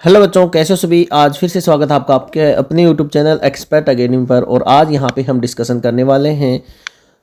Hello बच्चों, कैसे हो सभी। आज फिर से स्वागत है आपका आपके अपने यूट्यूब चैनल एक्सपर्ट अकेडमी पर। और आज यहाँ पे हम डिस्कशन करने वाले हैं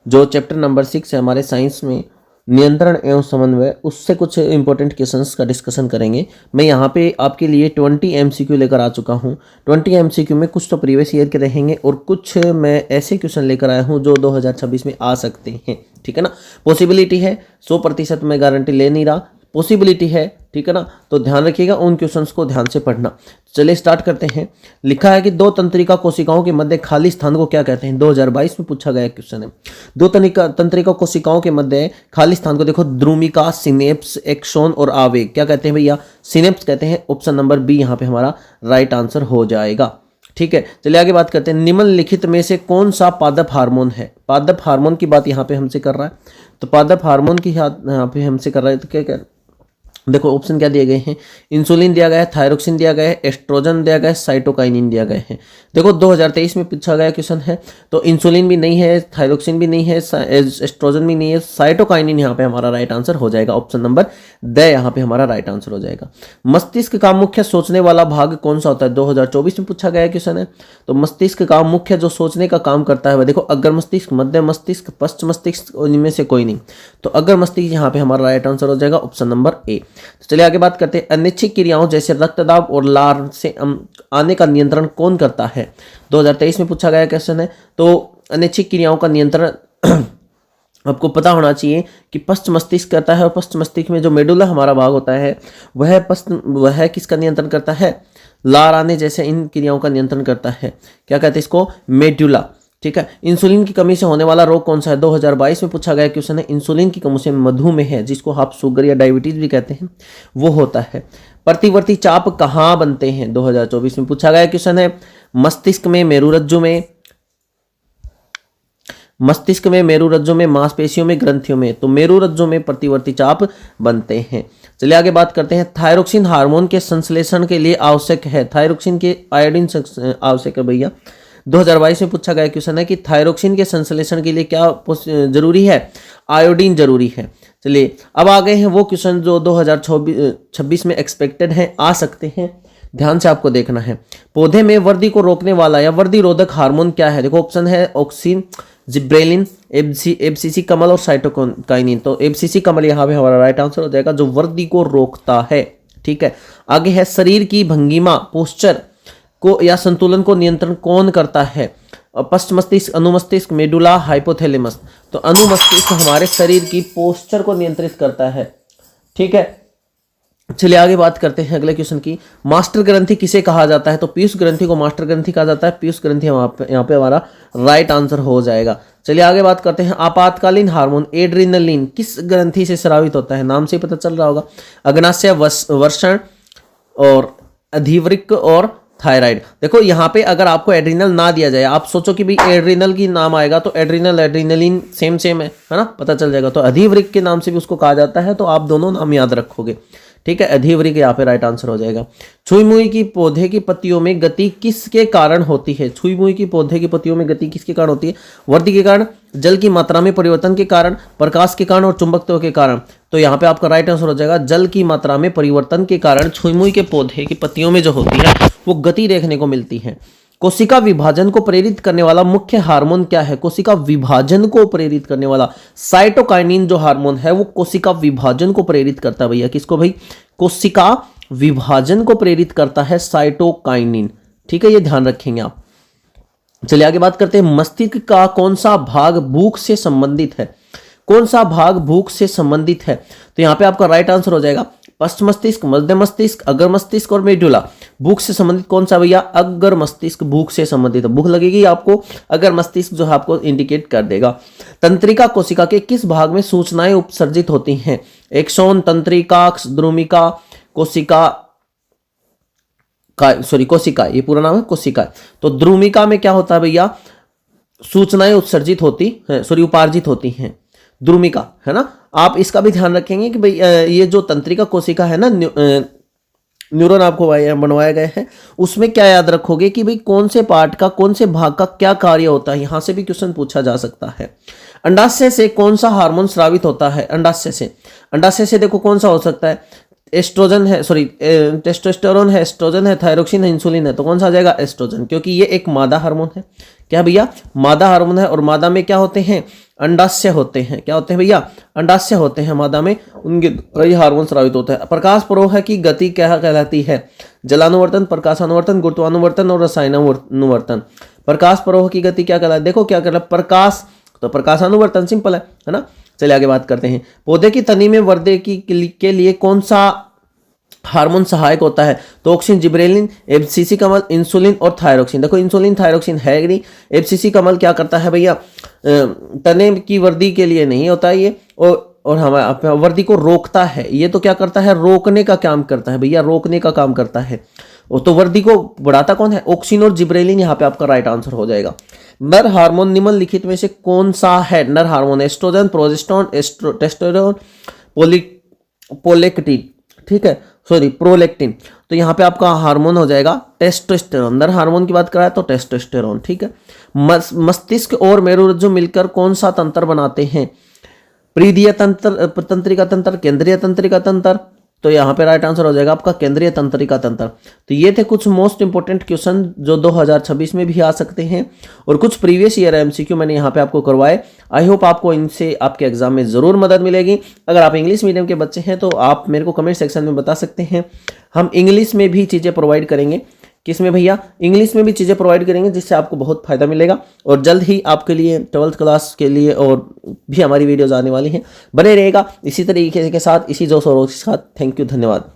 जो चैप्टर नंबर 6 है हमारे साइंस में, नियंत्रण एवं समन्वय, उससे कुछ इंपॉर्टेंट क्वेश्चंस का डिस्कशन करेंगे। मैं यहाँ पे आपके लिए 20 MCQ लेकर आ चुका हूँ। 20 MCQ में कुछ तो प्रीवियस ईयर के रहेंगे और कुछ मैं ऐसे क्वेश्चन लेकर आया हूँ जो 2026 में आ सकते हैं। ठीक है ना, पॉसिबिलिटी है, 100% मैं गारंटी ले नहीं रहा, पॉसिबिलिटी है। ठीक है ना, तो ध्यान रखिएगा, उन क्वेश्चंस को ध्यान से पढ़ना। चलिए स्टार्ट करते हैं। लिखा है कि दो तंत्रिका कोशिकाओं के मध्य खाली स्थान को क्या कहते हैं। 2022 में पूछा गया क्वेश्चन है। दो तंत्रिका कोशिकाओं के मध्य खाली स्थान को देखो, द्रुमिका, सिनेप्स, एक्सोन और आवेग क्या कहते हैं भैया? सिनेप्स कहते हैं। ऑप्शन नंबर बी यहाँ पे हमारा राइट आंसर हो जाएगा। ठीक है, चलिए आगे बात करते हैं। निम्नलिखित में से कौन सा पादप हार्मोन है? पादप हार्मोन की बात यहाँ पे हमसे कर रहा है, तो पादप हार्मोन की यहाँ पे हमसे कर रहा है, तो क्या क्या देखो ऑप्शन क्या दिए गए हैं। इंसुलिन दिया गया है, थायरोक्सिन दिया गया है, एस्ट्रोजन दिया गया है, साइटोकाइनिन दिया गया है। देखो 2023 में पूछा गया क्वेश्चन है, तो इंसुलिन भी नहीं है, थायरोक्सिन भी नहीं है, एस्ट्रोजन भी नहीं है, साइटोकाइनिन यहाँ पे हमारा राइट आंसर हो जाएगा। ऑप्शन नंबर द यहाँ पे हमारा राइट आंसर हो जाएगा। मस्तिष्क का मुख्य सोचने वाला भाग कौन सा होता है? 2024 में पूछा गया क्वेश्चन है। तो मस्तिष्क का मुख्य जो सोचने का काम करता है वह देखो, अग्र मस्तिष्क, मध्य मस्तिष्क, पश्च मस्तिष्क, इनमें से कोई नहीं। तो अग्र मस्तिष्क यहाँ पे हमारा राइट आंसर हो जाएगा। Option number A. तो चलिए आगे बात करते हैं। अनिच्छिक क्रियाओं जैसे रक्तदाब और लार से आने का नियंत्रण कौन करता है? 2023 में पूछा गया क्वेश्चन है। तो अनिच्छिक क्रियाओं का नियंत्रण आपको पता होना चाहिए कि पश्च मस्तिष्क करता है, और पश्च मस्तिष्क में जो मेडुला हमारा भाग होता है वह किसका नियंत्रण करता है? लार आने जैसे इन क्रियाओं का नियंत्रण करता है। क्या कहते हैं इसको? मेडुला। ठीक है। इंसुलिन की कमी से होने वाला रोग कौन सा है? 2022 में पूछा गया क्वेश्चन है। इंसुलिन की कमी से मधुमेह है, जिसको आप शुगर या डायबिटीज भी कहते हैं, वो होता है। प्रतिवर्ती चाप कहाँ बनते हैं? 2024 में पूछा गया क्वेश्चन है। मस्तिष्क में, मेरुरज्जु में, मस्तिष्क में, मेरुरज्जु में, मांसपेशियों में, ग्रंथियों में। तो मेरुरज्जु में प्रतिवर्ती चाप बनते हैं। चलिए आगे बात करते हैं। थायरोक्सिन हार्मोन के संश्लेषण के लिए आवश्यक है। थायरोक्सिन के आयोडीन आवश्यक है भैया। 2022 में पूछा गया क्वेश्चन है कि थायरोक्सिन के संश्लेषण के लिए क्या जरूरी है? आयोडीन जरूरी है। चलिए अब आ गए हैं वो क्वेश्चन जो 2026 में एक्सपेक्टेड हैं, आ सकते हैं। ध्यान से आपको देखना है। पौधे में वृद्धि को रोकने वाला या वृद्धि रोधक हार्मोन क्या है? देखो ऑप्शन है ऑक्सिन, जिब्रेलिन, एबसीसी कमल और साइटोकाइनिन। तो एबसीसी कमल यहाँ पे हमारा राइट आंसर हो जाएगा, जो वृद्धि को रोकता है। ठीक है, आगे है शरीर की भंगिमा, पोस्चर को या संतुलन को नियंत्रण कौन करता है? पश्च मस्तिष्क, अनुमस्तिष्क, मेडुला, हाइपोथैलेमस। तो अनुमस्तिष्क हमारे शरीर की पोस्चर को नियंत्रित करता है। ठीक है, चलिए आगे बात करते हैं अगले क्वेश्चन की। मास्टर ग्रंथि किसे कहा जाता है? तो पीयूष ग्रंथि को मास्टर ग्रंथि कहा जाता है। पीयूष ग्रंथि यहाँ पे हमारा राइट आंसर हो जाएगा। चलिए आगे बात करते हैं। आपातकालीन हार्मोन एड्रिनलिन किस ग्रंथि से स्रावित होता है? नाम से पता चल रहा होगा, अग्नाशय, वर्षण और अधिवृक्क और थायराइड। देखो यहाँ पे अगर आपको एड्रिनल ना दिया जाए, आप सोचो कि भाई एड्रिनल की नाम आएगा, तो एड्रिनल एड्रिनलिन सेम है ना, पता चल जाएगा। तो अधिवृक्क के नाम से भी उसको कहा जाता है, तो आप दोनों नाम याद रखोगे। ठीक है, अधिवृक्क यहाँ पे राइट आंसर हो जाएगा। छुई मुई की पौधे की पत्तियों में गति किसके कारण होती है? छुई मुई की पौधे की पत्तियों में गति किसके कारण होती है? वृद्धि के कारण, जल की मात्रा में परिवर्तन के कारण, प्रकाश के कारण और चुंबकत्व के कारण। तो यहाँ पे आपका राइट आंसर हो जाएगा जल की मात्रा में परिवर्तन के कारण छुई मुई के पौधे की पत्तियों में जो होती है वो गति देखने को मिलती है। कोशिका विभाजन को प्रेरित करने वाला मुख्य हार्मोन क्या है? कोशिका विभाजन को प्रेरित करने वाला साइटोकाइनिन जो हार्मोन है वो कोशिका विभाजन को प्रेरित करता है भैया। किसको भाई? कोशिका विभाजन को प्रेरित करता है साइटोकाइनिन। ठीक है, ये ध्यान रखेंगे आप। चलिए आगे बात करते हैं। मस्तिष्क का कौन सा भाग भूख से संबंधित है? कौन सा भाग भूख से संबंधित है? तो यहाँ पे आपका राइट आंसर हो जाएगा पश्च मस्तिष्क, मध्य मस्तिष्क, अग्र मस्तिष्क और मेडुला। भूख से संबंधित कौन सा भैया? अग्र मस्तिष्क भूख से संबंधित है। भूख लगेगी आपको, अग्र मस्तिष्क जो है आपको इंडिकेट कर देगा। तंत्रिका कोशिका के किस भाग में सूचनाएं उत्सर्जित होती हैं? एक्सोन, तंत्रिका, द्रुमिका, कोशिका, कोशिका, ये पूरा नाम है कोशिका। तो द्रुमिका में क्या होता है भैया? सूचनाएं उत्सर्जित होती है, उपार्जित होती हैं, द्रुमिका, है ना। आप इसका भी ध्यान रखेंगे कि भाई ये जो तंत्रिका कोशिका है ना, न्यूरॉन आपको बनवाया गया है, उसमें क्या याद रखोगे कि भाई कौन से पार्ट का, कौन से भाग का क्या कार्य होता है। यहां से भी क्वेश्चन पूछा जा सकता है। अंडाशय से कौन सा हार्मोन स्रावित होता है? अंडाशय से देखो कौन सा हो सकता है? एस्ट्रोजन है, सॉरी टेस्टोस्टेरोन है, एस्ट्रोजन है, थायरोक्सिन है, इंसुलिन है, तो कौन सा आ जाएगा? एस्ट्रोजन, क्योंकि ये एक मादा हार्मोन है। क्या भैया? मादा हार्मोन है। और मादा में क्या होते हैं? अंडाशय होते हैं। क्या होते हैं भैया? अंडाशय होते हैं मादा में, उनके कई हार्मोन स्रावित होते हैं। प्रकाश प्रवाह की गति क्या कहलाती है? जलानुवर्तन, प्रकाशानुवर्तन, गुरुत्वानुवर्तन और रसायनानुवर्तन। प्रकाश प्रवाह की गति क्या कहलाती है? देखो क्या कहलाता है? प्रकाश, तो प्रकाशानुवर्तन सिंपल है ना। चलिए आगे बात करते हैं। पौधे की तनी में वृद्धि के लिए कौन सा हार्मोन सहायक होता है? तो ऑक्सिन, जिब्रेलिन, एफसीसी कमल, इंसुलिन और थायरोक्सिन। देखो इंसुलिन थायरोक्सिन है कि नहीं। एफसीसी कमल क्या करता है भैया? तने की वृद्धि के लिए नहीं होता है ये, और हमारे वृद्धि को रोकता है। ये तो क्या करता है? रोकने का काम करता है भैया, रोकने का काम करता है। तो वृद्धि को बढ़ाता कौन है? ऑक्सिन और जिब्रेलिन। यहाँ पे आपका राइट आंसर हो जाएगा। नर हार्मोन निम्नलिखित में से कौन सा है? नर hormone oestrogen, progesterone, testosterone, prolactin, ठीक है, सॉरी प्रोलेक्टिन। तो यहाँ पे आपका हार्मोन हो जाएगा टेस्टोस्टेरोन। नर हार्मोन की बात कराए तो टेस्टोस्टेरोन, ठीक है। मस्तिष्क और मेरुरज्जु मिलकर कौन सा तंत्र बनाते हैं? परिधीय तंत्र, तंत्रिका तंत्र, केंद्रीय तंत्रिका तंत्र। तो यहाँ पे राइट आंसर हो जाएगा आपका केंद्रीय तंत्रिका तंत्र। तो ये थे कुछ मोस्ट इंपोर्टेंट क्वेश्चन जो 2026 में भी आ सकते हैं, और कुछ प्रीवियस ईयर एमसीक्यू मैंने यहाँ पे आपको करवाए। आई होप आपको इनसे आपके एग्जाम में जरूर मदद मिलेगी। अगर आप इंग्लिश मीडियम के बच्चे हैं तो आप मेरे को कमेंट सेक्शन में बता सकते हैं। हम इंग्लिश में भी चीज़ें प्रोवाइड करेंगे। किसमें भैया? इंग्लिश में भी चीज़ें प्रोवाइड करेंगे, जिससे आपको बहुत फायदा मिलेगा। और जल्द ही आपके लिए 12th क्लास के लिए और भी हमारी वीडियोज़ आने वाली हैं। बने रहेगा इसी तरीके के साथ, इसी जोश और के साथ। थैंक यू, धन्यवाद।